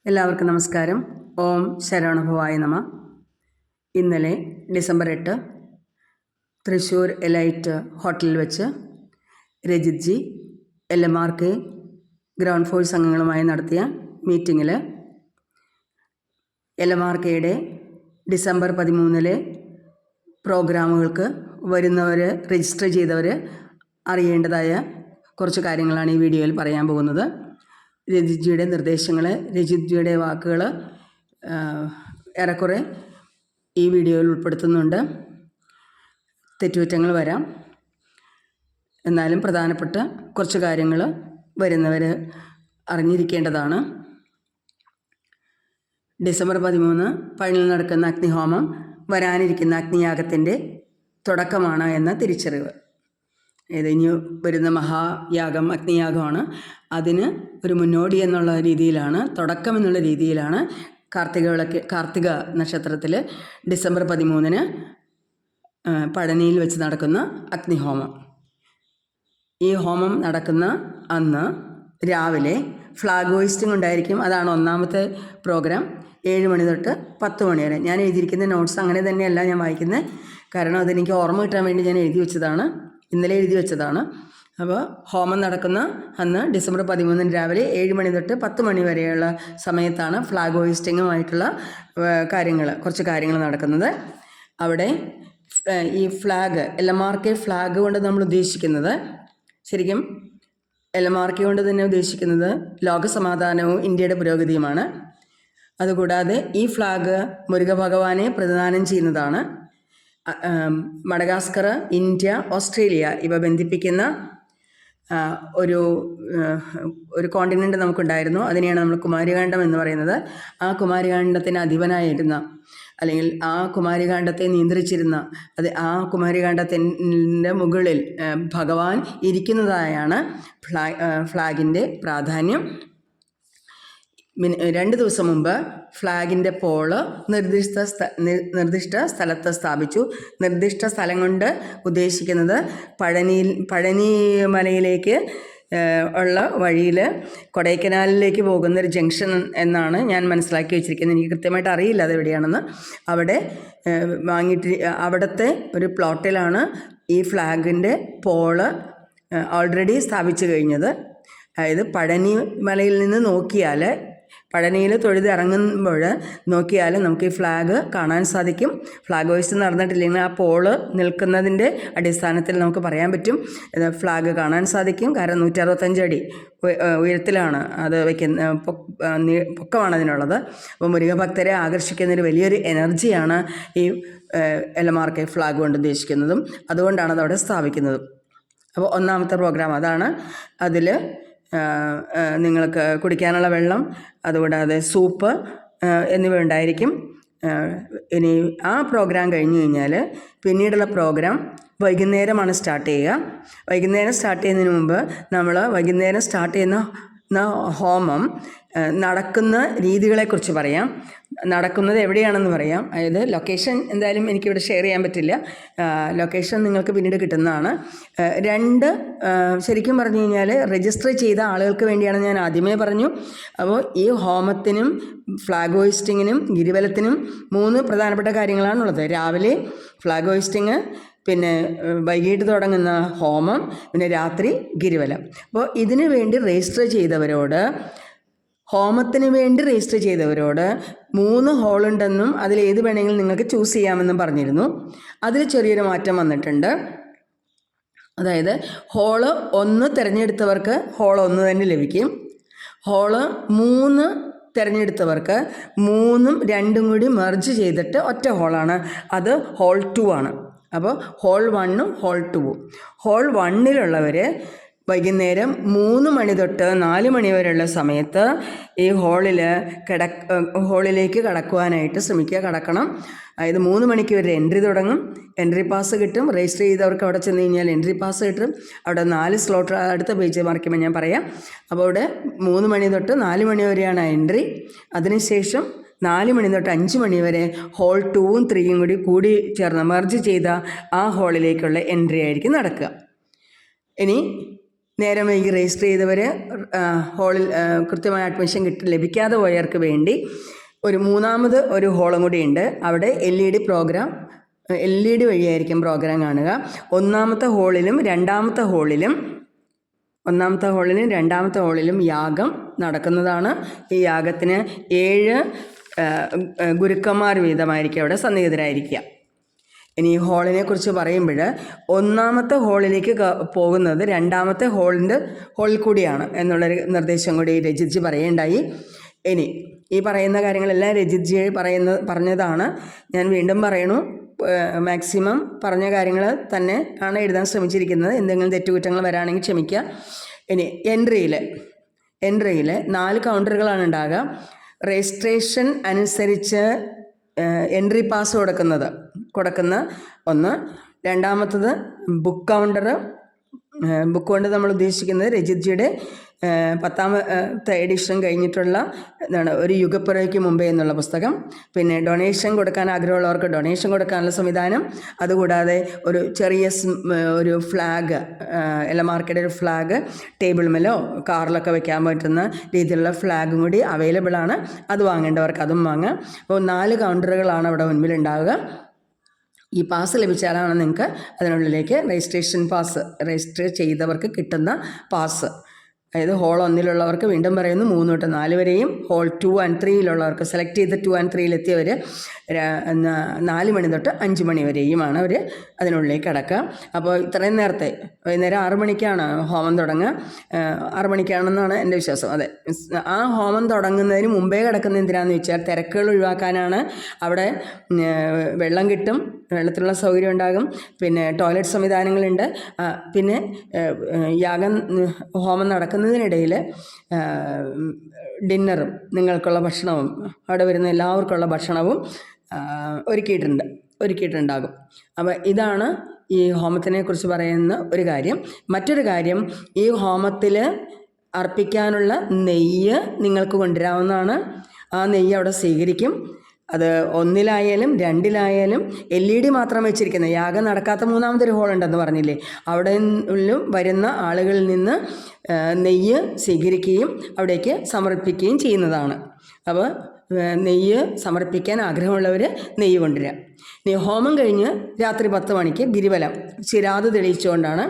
എല്ലാവർക്കും നമസ്കാരം. ഓം ശരവണഭവായ നമ. ഇന്നലെ ഡിസംബർ 8 തൃശ്ശൂർ എലൈറ്റ് ഹോട്ടലിൽ വെച്ച് Rajith G LMRK ground force അംഗങ്ങളുമായി നടത്തിയ മീറ്റിങ്ങിൽ LMRKയുടെ ഡിസംബർ 13 പ്രോഗ്രാമുകൾക്ക് വരുന്നവർ, രജിസ്റ്റർ ചെയ്തവർ അറിയേണ്ടതായ കുറച്ച് കാര്യങ്ങളാണ് ഈ വീഡിയോയിൽ പറയാൻ പോകുന്നത്. രജിത് ജിയുടെ നിർദ്ദേശങ്ങൾ, രജിത് ജിയുടെ വാക്കുകൾ ഏറെക്കുറെ ഈ വീഡിയോയിൽ ഉൾപ്പെടുത്തുന്നുണ്ട്. തെറ്റുകുറ്റങ്ങൾ വരാം, എന്നാലും പ്രധാനപ്പെട്ട കുറച്ച് കാര്യങ്ങൾ വരുന്നവർ അറിഞ്ഞിരിക്കേണ്ടതാണ്. ഡിസംബർ 13 പഴനിയിൽ നടക്കുന്ന അഗ്നിഹോമം വരാനിരിക്കുന്ന അഗ്നിയാഗത്തിൻ്റെ തുടക്കമാണ് എന്ന തിരിച്ചറിവ്. ഇനി വരുന്ന മഹായാഗം അഗ്നിയാഗമാണ്. അതിന് ഒരു മുന്നോടി എന്നുള്ള രീതിയിലാണ്, തുടക്കം എന്നുള്ള രീതിയിലാണ് കാർത്തിക നക്ഷത്രത്തിൽ ഡിസംബർ 13 പഴനിയിൽ വെച്ച് നടക്കുന്ന അഗ്നിഹോമം. ഈ ഹോമം നടക്കുന്ന അന്ന് രാവിലെ ഫ്ലാഗ് ഹോയിസ്റ്റിംഗ് ഉണ്ടായിരിക്കും. അതാണ് ഒന്നാമത്തെ പ്രോഗ്രാം. 7 മണി തൊട്ട് 10 മണി വരെ. ഞാൻ എഴുതിയിരിക്കുന്ന നോട്ട്സ് അങ്ങനെ തന്നെയല്ല ഞാൻ വായിക്കുന്നത്, കാരണം അതെനിക്ക് ഓർമ്മ കിട്ടാൻ വേണ്ടി ഞാൻ എഴുതി വെച്ചതാണ്, ഇന്നലെ എഴുതി വെച്ചതാണ്. അപ്പോൾ ഹോമം നടക്കുന്ന അന്ന് ഡിസംബർ 13 രാവിലെ 7 മണി തൊട്ട് 10 മണി വരെയുള്ള സമയത്താണ് ഫ്ലാഗ് ഹോയിസ്റ്റിങ്ങുമായിട്ടുള്ള കുറച്ച് കാര്യങ്ങൾ നടക്കുന്നത്. അവിടെ ഈ ഫ്ലാഗ്, LMRK ഫ്ലാഗ് കൊണ്ട് നമ്മൾ ഉദ്ദേശിക്കുന്നത്, ശരിക്കും LMRK കൊണ്ട് തന്നെ ഉദ്ദേശിക്കുന്നത് ലോകസമാധാനവും ഇന്ത്യയുടെ പുരോഗതിയുമാണ്. അതുകൂടാതെ ഈ ഫ്ലാഗ് മുരുക ഭഗവാനെ പ്രതിദാനം ചെയ്യുന്നതാണ്. മഡഗാസ്കർ, ഇന്ത്യ, ഓസ്ട്രേലിയ ഇവ ബന്ധിപ്പിക്കുന്ന ഒരു കോണ്ടിനെൻ്റ് നമുക്കുണ്ടായിരുന്നു. അതിനെയാണ് നമ്മൾ കുമാരികാണ്ഡം എന്ന് പറയുന്നത്. ആ കുമാരികാണ്ഡത്തിന് അധിപനായിരുന്ന, അല്ലെങ്കിൽ ആ കുമാരികാണ്ഡത്തെ നിയന്ത്രിച്ചിരുന്ന, ആ കുമാരികാണ്ഡത്തിൻ്റെ മുകളിൽ ഭഗവാൻ ഇരിക്കുന്നതായാണ് ഫ്ലാഗിൻ്റെ പ്രാധാന്യം. 2 ദിവസം മുമ്പ് ഫ്ലാഗിൻ്റെ പോള് നിർദ്ദിഷ്ട സ്ഥലത്ത് സ്ഥാപിച്ചു. നിർദ്ദിഷ്ട സ്ഥലം കൊണ്ട് ഉദ്ദേശിക്കുന്നത് പഴനി മലയിലേക്ക് ഉള്ള വഴിയിൽ കൊടൈക്കനാലിലേക്ക് പോകുന്നൊരു ജംഗ്ഷൻ എന്നാണ് ഞാൻ മനസ്സിലാക്കി വെച്ചിരിക്കുന്നത്. എനിക്ക് കൃത്യമായിട്ട് അറിയില്ല അതെവിടെയാണെന്ന്. അവിടെ അവിടുത്തെ ഒരു പ്ലോട്ടിലാണ് ഈ ഫ്ലാഗിൻ്റെ പോള് ഓൾറെഡി സ്ഥാപിച്ചു കഴിഞ്ഞത്. അതായത് പഴനി മലയിൽ നിന്ന് നോക്കിയാൽ, പഴനിയിൽ തൊഴുതിറങ്ങുമ്പോൾ നോക്കിയാൽ നമുക്ക് ഈ ഫ്ലാഗ് കാണാൻ സാധിക്കും. ഫ്ലാഗ് ഹോയിസ്റ്റ് നടന്നിട്ടില്ലെങ്കിൽ ആ പോള് നിൽക്കുന്നതിൻ്റെ അടിസ്ഥാനത്തിൽ നമുക്ക് പറയാൻ പറ്റും ഫ്ലാഗ് കാണാൻ സാധിക്കും. കാരണം 165 അടി ഉയരത്തിലാണ് അത് പൊക്കമാണ് അതിനുള്ളത്. അപ്പോൾ മുരുകഭക്തരെ ആകർഷിക്കുന്നൊരു വലിയൊരു എനർജിയാണ് ഈ LMRK ഫ്ലാഗ് കൊണ്ട് ഉദ്ദേശിക്കുന്നതും. അതുകൊണ്ടാണ് അതവിടെ സ്ഥാപിക്കുന്നതും. അപ്പോൾ ഒന്നാമത്തെ പ്രോഗ്രാം അതാണ്. അതിൽ നിങ്ങൾക്ക് കുടിക്കാനുള്ള വെള്ളം, അതുകൂടാതെ സൂപ്പ് എന്നിവ ഉണ്ടായിരിക്കും. ഇനി ആ പ്രോഗ്രാം കഴിഞ്ഞ് കഴിഞ്ഞാൽ പിന്നീടുള്ള പ്രോഗ്രാം വൈകുന്നേരമാണ് സ്റ്റാർട്ട് ചെയ്യുക. വൈകുന്നേരം സ്റ്റാർട്ട് ചെയ്യുന്നതിന് മുമ്പ് നമ്മൾ വൈകുന്നേരം സ്റ്റാർട്ട് ചെയ്യുന്ന ഹോമം നടക്കുന്ന രീതികളെക്കുറിച്ച് പറയാം. നടക്കുന്നത് എവിടെയാണെന്ന് പറയാം. അതായത് ലൊക്കേഷൻ എന്തായാലും എനിക്കിവിടെ ഷെയർ ചെയ്യാൻ പറ്റില്ല. ലൊക്കേഷൻ നിങ്ങൾക്ക് പിന്നീട് കിട്ടുന്നതാണ്. ശരിക്കും പറഞ്ഞു കഴിഞ്ഞാൽ രജിസ്റ്റർ ചെയ്ത ആളുകൾക്ക് വേണ്ടിയാണ് ഞാൻ ആദ്യമേ പറഞ്ഞു. അപ്പോൾ ഈ ഹോമത്തിനും ഫ്ലാഗ് ഹോയിസ്റ്റിങ്ങിനും ഗിരിവലത്തിനും 3 പ്രധാനപ്പെട്ട കാര്യങ്ങളാണുള്ളത്. രാവിലെ ഫ്ലാഗ് ഹോയിസ്റ്റിങ്, പിന്നെ വൈകിട്ട് തുടങ്ങുന്ന ഹോമം, പിന്നെ രാത്രി ഗിരിവലം. അപ്പോൾ ഇതിനു വേണ്ടി രജിസ്റ്റർ ചെയ്തവരോട്, ഹോമത്തിന് വേണ്ടി രജിസ്റ്റർ ചെയ്തവരോട് 3 ഹോളുണ്ടെന്നും അതിൽ ഏത് വേണമെങ്കിലും നിങ്ങൾക്ക് ചൂസ് ചെയ്യാമെന്നും പറഞ്ഞിരുന്നു. അതിൽ ചെറിയൊരു മാറ്റം വന്നിട്ടുണ്ട്. അതായത് ഹോള് 1 തിരഞ്ഞെടുത്തവർക്ക് ഹോൾ 1 തന്നെ ലഭിക്കും. ഹോള് 3 തിരഞ്ഞെടുത്തവർക്ക് 3ഉം 2ഉം കൂടി മെർജ് ചെയ്തിട്ട് ഒറ്റ ഹോളാണ്. അത് ഹോൾ 2 ആണ്. അപ്പോൾ ഹോൾ 1ഉം ഹോൾ 2ഉം. ഹോൾ 1ലുള്ളവർ വൈകുന്നേരം 3 മണി തൊട്ട് 4 മണി വരെയുള്ള സമയത്ത് ഈ ഹോളിലേക്ക് കടക്കുവാനായിട്ട് കടക്കണം. അതായത് 3 മണിക്ക് ഒരു എൻട്രി തുടങ്ങും. എൻട്രി പാസ് കിട്ടും. രജിസ്റ്റർ ചെയ്തവർക്ക് അവിടെ ചെന്ന് കഴിഞ്ഞാൽ എൻട്രി പാസ് കിട്ടും. അവിടെ 4 സ്ലോട്ട് അടുത്ത പേജ് മറിക്കുമ്പോൾ ഞാൻ പറയാം. അപ്പോൾ അവിടെ 3 മണി തൊട്ട് 4 മണി വരെയാണ് എൻട്രി. അതിനുശേഷം 4 മണി തൊട്ട് 5 മണി വരെ ഹോൾ 2ഉം 3ഉം കൂടി ചേർന്ന് മെർജ് ചെയ്ത ആ ഹോളിലേക്കുള്ള എൻട്രി ആയിരിക്കും നടക്കുക. ഇനി നേരം വൈകി രജിസ്റ്റർ ചെയ്തവർ ഹോളിൽ കൃത്യമായ അഡ്മിഷൻ ലഭിക്കാതെ പോയവർക്ക് വേണ്ടി ഒരു മൂന്നാമത് ഒരു ഹോളും കൂടി ഉണ്ട്. അവിടെ LED പ്രോഗ്രാം, LED വഴിയായിരിക്കും പ്രോഗ്രാം കാണുക. ഒന്നാമത്തെ ഹോളിലും രണ്ടാമത്തെ ഹോളിലും യാഗം നടക്കുന്നതാണ്. ഈ യാഗത്തിന് 7 ഗുരുക്കന്മാർ വീതമായിരിക്കും അവിടെ സന്നിഹിതരായിരിക്കുക. ഇനി ഈ ഹോളിനെ കുറിച്ച് പറയുമ്പോൾ ഒന്നാമത്തെ ഹോളിലേക്ക് പോകുന്നത് രണ്ടാമത്തെ ഹോളിൽ കൂടിയാണ് എന്നുള്ളൊരു നിർദ്ദേശം കൂടി രജിത്ജി പറയുണ്ടായി. ഇനി ഈ പറയുന്ന കാര്യങ്ങളെല്ലാം രജിത്ജി പറഞ്ഞതാണ്. ഞാൻ വീണ്ടും പറയണു, മാക്സിമം പറഞ്ഞ കാര്യങ്ങൾ തന്നെ ആണ് എഴുതാൻ ശ്രമിച്ചിരിക്കുന്നത്. എന്തെങ്കിലും തെറ്റുകുറ്റങ്ങൾ വരാണെങ്കിൽ ക്ഷമിക്കുക. ഇനി എൻട്രിയിൽ 4 കൗണ്ടറുകളാണ് ഉണ്ടാകുക. രജിസ്ട്രേഷൻ അനുസരിച്ച് എൻട്രി പാസ് കൊടുക്കുന്ന ഒന്ന്. രണ്ടാമത്തത് ബുക്ക് കൗണ്ടർ കൊണ്ട് നമ്മൾ ഉദ്ദേശിക്കുന്നത് രജിത്ജിയുടെ 10ാമത്തെ എഡിഷൻ കഴിഞ്ഞിട്ടുള്ള ഒരു യുഗപ്പുറയ്ക്ക് മുമ്പേ എന്നുള്ള പുസ്തകം. പിന്നെ ഡൊണേഷൻ കൊടുക്കാൻ ആഗ്രഹമുള്ളവർക്ക് ഡൊണേഷൻ കൊടുക്കാനുള്ള സംവിധാനം. അതുകൂടാതെ ഒരു ചെറിയ ഒരു ഫ്ലാഗ്, എല്ലാ മാർക്കറ്റിൽ ഫ്ലാഗ് ടേബിൾമേലോ കാറിലൊക്കെ വെക്കാൻ പറ്റുന്ന രീതിയിലുള്ള ഫ്ലാഗും കൂടി അവൈലബിൾ ആണ്. അത് വാങ്ങേണ്ടവർക്ക് അതും വാങ്ങാം. അപ്പോൾ 4 കൗണ്ടറുകളാണ് അവിടെ മുൻപിലുണ്ടാവുക. ഈ പാസ് ലഭിച്ചാലാണ് നിങ്ങൾക്ക് അതിനുള്ളിലേക്ക് രജിസ്റ്റർ ചെയ്തവർക്ക് കിട്ടുന്ന പാസ്. അതായത് ഹോൾ 1-ലുള്ളവർക്ക്, വീണ്ടും പറയുന്നു 3 തൊട്ട് 4 വരെയും, ഹോൾ 2 and 3-ലുള്ളവർക്ക് സെലക്ട് ചെയ്ത് 2 and 3-ലെത്തിയവർ 4 മണി തൊട്ട് 5 മണി വരെയുമാണ് അവർ അതിനുള്ളിലേക്ക് കടക്കുക. അപ്പോൾ ഇത്രയും നേരത്തെ വൈകുന്നേരം 6 മണിക്കാണ് ഹോമം തുടങ്ങുക. 6 മണിക്കാണെന്നാണ് എൻ്റെ വിശ്വാസം. അതെ, ആ ഹോമം തുടങ്ങുന്നതിന് മുമ്പേ കിടക്കുന്ന എന്തിനാണെന്ന് വെച്ചാൽ തിരക്കുകൾ ഒഴിവാക്കാനാണ്. അവിടെ വെള്ളം കിട്ടും, വെള്ളത്തിലുള്ള സൗകര്യം ഉണ്ടാകും, പിന്നെ ടോയ്ലറ്റ് സംവിധാനങ്ങളുണ്ട്. പിന്നെ ഹോമം നടക്കുന്നതിനിടയിൽ ഡിന്നറും നിങ്ങൾക്കുള്ള ഭക്ഷണവും അവിടെ വരുന്ന എല്ലാവർക്കുള്ള ഭക്ഷണവും ഒരുക്കിയിട്ടുണ്ടാകും. അപ്പോൾ ഇതാണ് ഈ ഹോമത്തിനെ കുറിച്ച് പറയുന്ന ഒരു കാര്യം. മറ്റൊരു കാര്യം, ഈ ഹോമത്തിൽ അർപ്പിക്കാനുള്ള നെയ്യ് നിങ്ങൾക്ക് കൊണ്ടുവരാവുന്നതാണ്. ആ നെയ്യ് അവിടെ സ്വീകരിക്കും. അത് 1-ലായാലും 2-ലായാലും LED മാത്രം വെച്ചിരിക്കുന്നത്. യാഗം നടക്കാത്ത 3ാമതൊരു ഹോളുണ്ടെന്ന് പറഞ്ഞില്ലേ, അവിടെ വരുന്ന ആളുകളിൽ നിന്ന് നെയ്യ് സ്വീകരിക്കുകയും അവിടേക്ക് സമർപ്പിക്കുകയും ചെയ്യുന്നതാണ്. അപ്പോൾ നെയ്യ് സമർപ്പിക്കാൻ ആഗ്രഹമുള്ളവർ നെയ്യ് കൊണ്ടുവരിക. ഇനി ഹോമം കഴിഞ്ഞ് രാത്രി 10 മണിക്ക് ഗിരിവലം ചിരാത് തെളിയിച്ചുകൊണ്ടാണ്,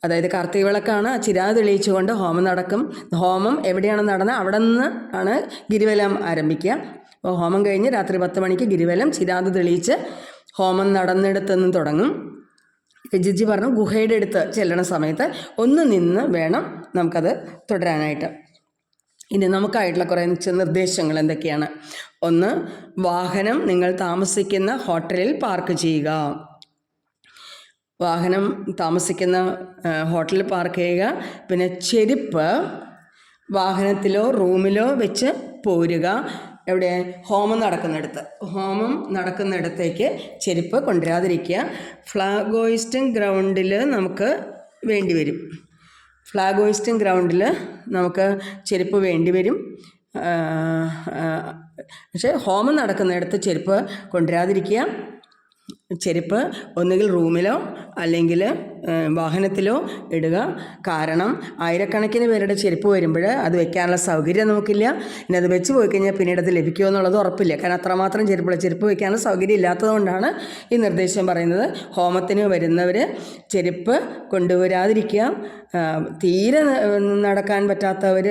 അതായത് കാർത്തിക വിളക്കാണ്, ചിരാത് തെളിയിച്ചുകൊണ്ട് ഹോമം നടക്കും. ഹോമം എവിടെയാണ് നടന്നത് അവിടെ നിന്ന് ആണ് ഗിരിവലം ആരംഭിക്കുക. അപ്പോൾ ഹോമം കഴിഞ്ഞ് രാത്രി 10 മണിക്ക് ഗിരിവലം ചിരാത് തെളിയിച്ച് ഹോമം നടന്നിടത്തുനിന്ന് തുടങ്ങും. രജിത്ജി പറഞ്ഞു ഗുഹയുടെ അടുത്ത് ചെല്ലണ സമയത്ത് ഒന്ന് നിന്ന് വേണം നമുക്കത് തുടരാനായിട്ട്. ഇനി നമുക്കായിട്ടുള്ള കുറേ നിർദ്ദേശങ്ങൾ എന്തൊക്കെയാണ്? ഒന്ന്, വാഹനം നിങ്ങൾ താമസിക്കുന്ന ഹോട്ടലിൽ പാർക്ക് ചെയ്യുക. വാഹനം താമസിക്കുന്ന ഹോട്ടലിൽ പാർക്ക് ചെയ്യുക. പിന്നെ ചെരുപ്പ് വാഹനത്തിലോ റൂമിലോ വെച്ച് പോരുക. എവിടെ? ഹോമം നടക്കുന്നിടത്തേക്ക് ചെരുപ്പ് കൊണ്ടുവരാതിരിക്കുക. ഫ്ലാഗ് ഹോയിസ്റ്റിംഗ് ഗ്രൗണ്ടിൽ നമുക്ക് വേണ്ടി വരും. നമുക്ക് ചെരുപ്പ് വേണ്ടി വരും. പക്ഷേ ഹോമം നടക്കുന്നിടത്ത് ചെരുപ്പ് കൊണ്ടുവരാതിരിക്കുക. ചെരുപ്പ് ഒന്നുകിൽ റൂമിലോ അല്ലെങ്കിൽ വാഹനത്തിലോ ഇടുക. കാരണം ആയിരക്കണക്കിന് പേരുടെ ചെരുപ്പ് വരുമ്പോൾ അത് വെക്കാനുള്ള സൗകര്യം നമുക്കില്ല. ഇനി അത് വെച്ച് പോയി കഴിഞ്ഞാൽ പിന്നീട് അത് ലഭിക്കുമോ എന്നുള്ളത് ഉറപ്പില്ല. കാരണം അത്രമാത്രം ചെരുപ്പ് വെക്കാനുള്ള സൗകര്യം ഇല്ലാത്തതുകൊണ്ടാണ് ഈ നിർദ്ദേശം പറയുന്നത്. ഹോമത്തിന് വരുന്നവർ ചെരുപ്പ് കൊണ്ടുവരാതിരിക്കുക. തീരെ നടക്കാൻ പറ്റാത്തവർ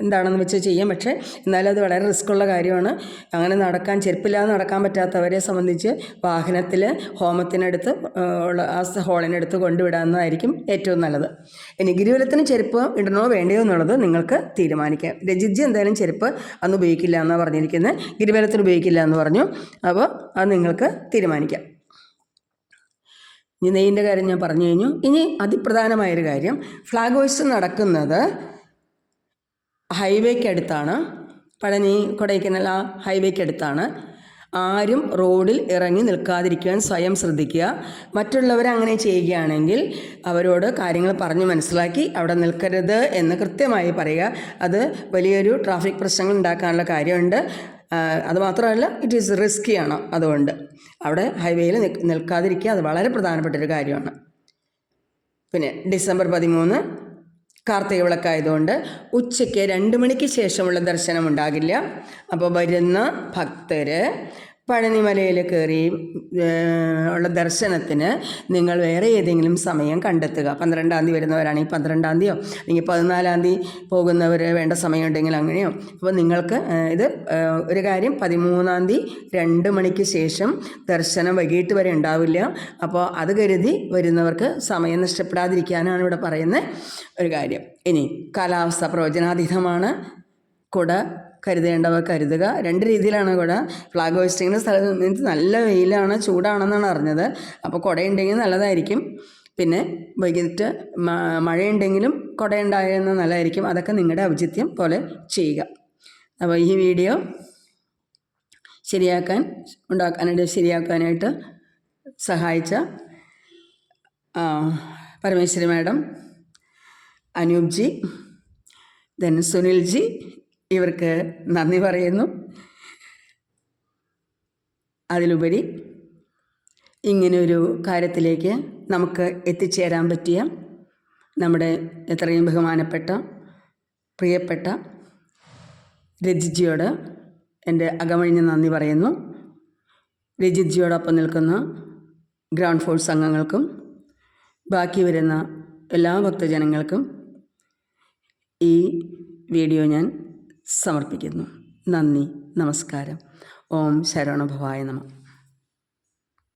എന്താണെന്ന് വെച്ച് ചെയ്യാം. പക്ഷേ എന്നാലും അത് വളരെ റിസ്ക്കുള്ള കാര്യമാണ്. അങ്ങനെ ചെരുപ്പില്ലാതെ നടക്കാൻ പറ്റാത്തവരെ സംബന്ധിച്ച് വാഹനത്തിൽ ഹോമത്തിനടുത്ത് ഉള്ള ആ ഹോളിനടുത്ത് കൊണ്ടുവിടാവുന്നതായിരിക്കും ഏറ്റവും നല്ലത്. ഇനി ഗിരിവലത്തിന് ചെരുപ്പ് ഇടണോ വേണ്ടയോ എന്നുള്ളത് നിങ്ങൾക്ക് തീരുമാനിക്കാം. രജിത്ജി എന്തായാലും ചെരുപ്പ് അന്ന് ഉപയോഗിക്കില്ല എന്നാണ് പറഞ്ഞിരിക്കുന്നത്. ഗിരിവലത്തിന് ഉപയോഗിക്കില്ല എന്ന് പറഞ്ഞു. അപ്പോൾ അത് നിങ്ങൾക്ക് തീരുമാനിക്കാം. ഇനി നെയ്യിൻ്റെ കാര്യം ഞാൻ പറഞ്ഞു കഴിഞ്ഞു. ഇനി അതിപ്രധാനമായൊരു കാര്യം, ഫ്ലാഗ് ഹോയിസ്റ്റ് നടക്കുന്നത് ഹൈവേക്കടുത്താണ്. പഴനി കൊടൈക്കനാൽ ആ ഹൈവേക്കടുത്താണ്. ആരും റോഡിൽ ഇറങ്ങി നിൽക്കാതിരിക്കുവാൻ സ്വയം ശ്രദ്ധിക്കുക. മറ്റുള്ളവർ അങ്ങനെ ചെയ്യുകയാണെങ്കിൽ അവരോട് കാര്യങ്ങൾ പറഞ്ഞു മനസ്സിലാക്കി അവിടെ നിൽക്കരുത് എന്ന് കൃത്യമായി പറയുക. അത് വലിയൊരു ട്രാഫിക് പ്രശ്നങ്ങൾ ഉണ്ടാക്കാനുള്ള കാര്യമുണ്ട്. അതുമാത്രമല്ല, ഇറ്റ് ഈസ് റിസ്ക്കിയാണ്. അതുകൊണ്ട് അവിടെ ഹൈവേയിൽ നിൽക്കാതിരിക്കുക. അത് വളരെ പ്രധാനപ്പെട്ടൊരു കാര്യമാണ്. പിന്നെ ഡിസംബർ 13 കാർത്തിക വിളക്കായതുകൊണ്ട് ഉച്ചയ്ക്ക് 2 മണിക്ക് ശേഷമുള്ള ദർശനം ഉണ്ടാകില്ല. അപ്പോൾ വരുന്ന ഭക്തർ പഴനിമലയിൽ കയറി ഉള്ള ദർശനത്തിന് നിങ്ങൾ വേറെ ഏതെങ്കിലും സമയം കണ്ടെത്തുക. 12-ാം തീയതി വരുന്നവരാണെങ്കിൽ 12-ാം തീയതിയോ അല്ലെങ്കിൽ 14-ാം തീയതി പോകുന്നവർ വേണ്ട സമയമുണ്ടെങ്കിൽ അങ്ങനെയോ. അപ്പോൾ നിങ്ങൾക്ക് ഇത് ഒരു കാര്യം, 13-ാം തീയതി 2 മണിക്ക് ശേഷം ദർശനം വൈകിട്ട് വരെ ഉണ്ടാവില്ല. അപ്പോൾ അത് കരുതി വരുന്നവർക്ക് സമയം നഷ്ടപ്പെടാതിരിക്കാനാണ് ഇവിടെ പറയുന്ന ഒരു കാര്യം. ഇനി കാലാവസ്ഥ പ്രവചനാതീതമാണ്. കുട കരുതേണ്ടവർ കരുതുക. 2 രീതിയിലാണ് കുട. ഫ്ലാഗ് ഹോയിസ്റ്റിങ്ങിൻ്റെ സ്ഥലത്ത് നിന്ന് നല്ല വെയിലാണ്, ചൂടാണെന്നാണ് അറിഞ്ഞത്. അപ്പോൾ കുടയുണ്ടെങ്കിൽ നല്ലതായിരിക്കും. പിന്നെ വൈകിട്ട് മഴയുണ്ടെങ്കിലും കുടയുണ്ടായിരുന്ന നല്ലതായിരിക്കും. അതൊക്കെ നിങ്ങളുടെ ഔചിത്യം പോലെ ചെയ്യുക. അപ്പോൾ ഈ വീഡിയോ ശരിയാക്കാനായിട്ട് സഹായിച്ച Parameshwari madam, Anoop G, Sunil G, ഇവർക്ക് നന്ദി പറയുന്നു. അതിലുപരി ഇങ്ങനെയൊരു കാര്യത്തിലേക്ക് നമുക്ക് എത്തിച്ചേരാൻ പറ്റിയ നമ്മുടെ എത്രയും ബഹുമാനപ്പെട്ട പ്രിയപ്പെട്ട രജിത്ജിയോട് എൻ്റെ അകമഴിഞ്ഞ നന്ദി പറയുന്നു. രജിത്ജിയോടൊപ്പം നിൽക്കുന്ന ഗ്രൗണ്ട് ഫോഴ്സ് അംഗങ്ങൾക്കും ബാക്കി വരുന്ന എല്ലാ ഭക്തജനങ്ങൾക്കും ഈ വീഡിയോ ഞാൻ സമർപ്പിക്കുന്നു. നന്ദി, നമസ്കാരം. ഓം ശരവണഭവായ നമഃ.